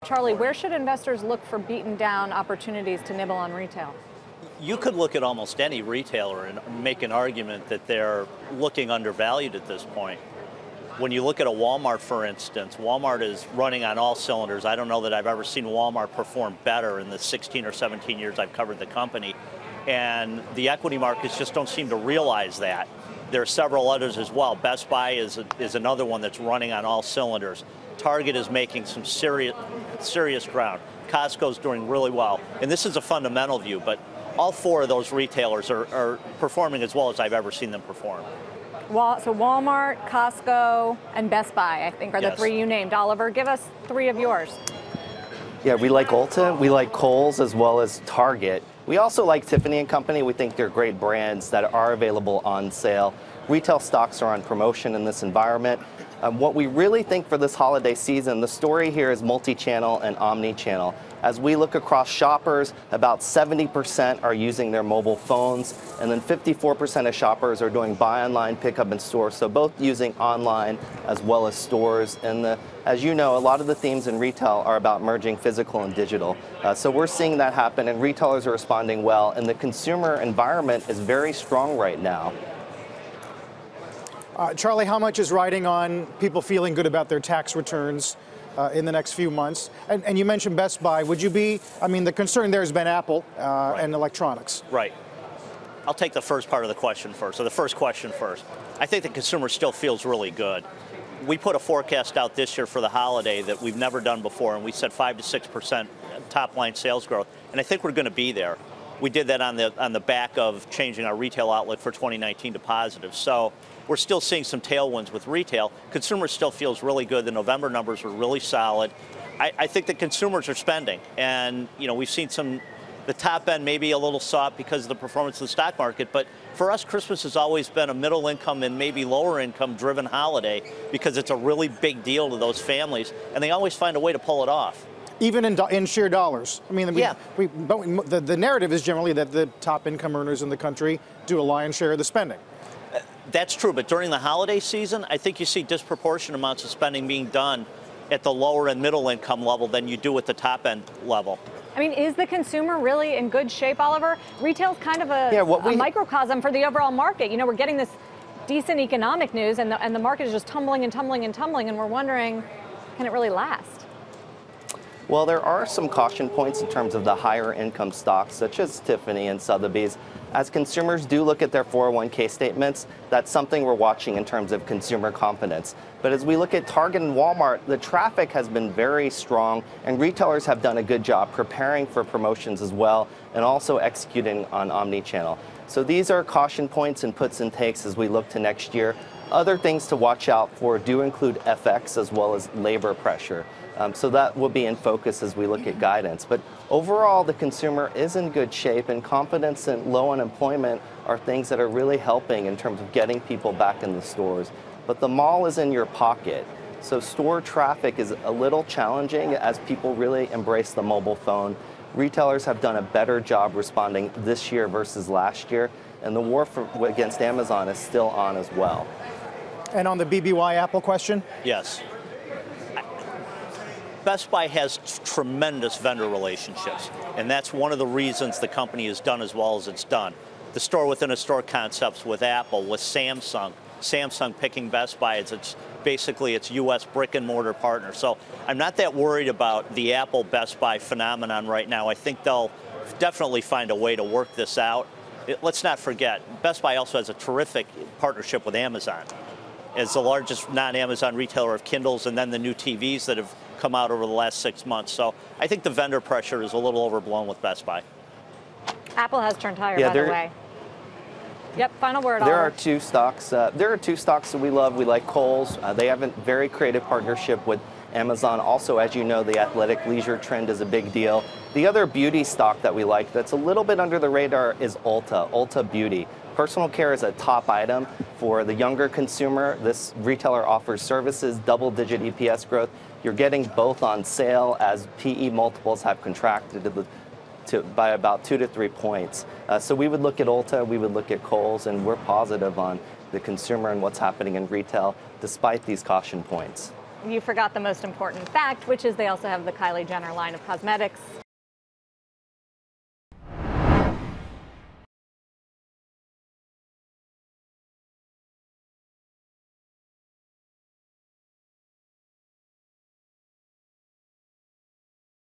Charlie, where should investors look for beaten down opportunities to nibble on retail? You could look at almost any retailer and make an argument that they're looking undervalued at this point. When you look at a Walmart, for instance, Walmart is running on all cylinders. I don't know that I've ever seen Walmart perform better in the 16 or 17 years I've covered the company. And the equity markets just don't seem to realize that. There are several others as well. Best Buy is another one that's running on all cylinders. Target is making some serious ground. Costco's doing really well. And this is a fundamental view, but all four of those retailers are performing as well as I've ever seen them perform. So Walmart, Costco, and Best Buy, I think, are the three you named. Oliver, give us three of yours. Yeah, we like Ulta, we like Kohl's, as well as Target. We also like Tiffany & Company. We think they're great brands that are available on sale. Retail stocks are on promotion in this environment. What we really think for this holiday season, the story here is multi-channel and omni-channel. As we look across shoppers, about 70% are using their mobile phones, and then 54% of shoppers are doing buy online, pick up in store, so both using online as well as stores. And as you know, a lot of the themes in retail are about merging physical and digital. So we're seeing that happen, and retailers are responding well, and the consumer environment is very strong right now. Charlie, how much is riding on people feeling good about their tax returns in the next few months? And you mentioned Best Buy. Would you be, I mean, the concern there has been Apple and electronics. Right. I'll take the first part of the question first, or the first question first. I think the consumer still feels really good. We put a forecast out this year for the holiday that we've never done before, and we said 5 to 6% top line sales growth, and I think we're going to be there. We did that on the back of changing our retail outlook for 2019 to positive. So we're still seeing some tailwinds with retail. Consumer still feels really good. The November numbers were really solid. I think the consumers are spending, and we've seen the top end maybe a little soft because of the performance of the stock market. But for us, Christmas has always been a middle income and maybe lower income driven holiday because it's a really big deal to those families, and they always find a way to pull it off. Even in sheer dollars. I mean, the narrative is generally that the top income earners in the country do a lion's share of the spending. That's true, but during the holiday season, I think you see disproportionate amounts of spending being done at the lower and middle income level than you do at the top end level. I mean, is the consumer really in good shape, Oliver? Retail's kind of a microcosm for the overall market. We're getting this decent economic news, and the market is just tumbling and tumbling and tumbling, and we're wondering, can it really last? Well, there are some caution points in terms of the higher income stocks, such as Tiffany and Sotheby's. As consumers do look at their 401k statements, that's something we're watching in terms of consumer confidence. But as we look at Target and Walmart, the traffic has been very strong, and retailers have done a good job preparing for promotions as well, and also executing on omni-channel. So these are caution points and puts and takes as we look to next year. Other things to watch out for do include FX as well as labor pressure. So that will be in focus as we look at guidance. But overall, the consumer is in good shape, and confidence and low unemployment are things that are really helping in terms of getting people back in the stores. But the mall is in your pocket. So store traffic is a little challenging as people really embrace the mobile phone. Retailers have done a better job responding this year versus last year, and the war against Amazon is still on as well. And on the BBY Apple question? Yes. Best Buy has tremendous vendor relationships, and that's one of the reasons the company has done as well as it's done. The store within a store concepts with Apple, with Samsung picking Best Buy as its U.S. brick and mortar partner. So I'm not that worried about the Apple Best Buy phenomenon right now. I think they'll definitely find a way to work this out. Let's not forget, Best Buy also has a terrific partnership with Amazon as the largest non-Amazon retailer of Kindles, and then the new TVs that have come out over the last 6 months. So I think the vendor pressure is a little overblown with Best Buy. Apple has turned higher, by the way. Yep, final word, There Oliver. are two stocks that we love. We like Kohl's. They have a very creative partnership with Amazon. Also, as you know, the athletic leisure trend is a big deal. The other beauty stock that we like that's a little bit under the radar is Ulta Beauty. Personal care is a top item for the younger consumer. This retailer offers services, double-digit EPS growth. You're getting both on sale as PE multiples have contracted by about 2 to 3 points. So we would look at Ulta, we would look at Kohl's, and we're positive on the consumer and what's happening in retail despite these caution points. you forgot the most important fact, which is they also have the Kylie Jenner line of cosmetics.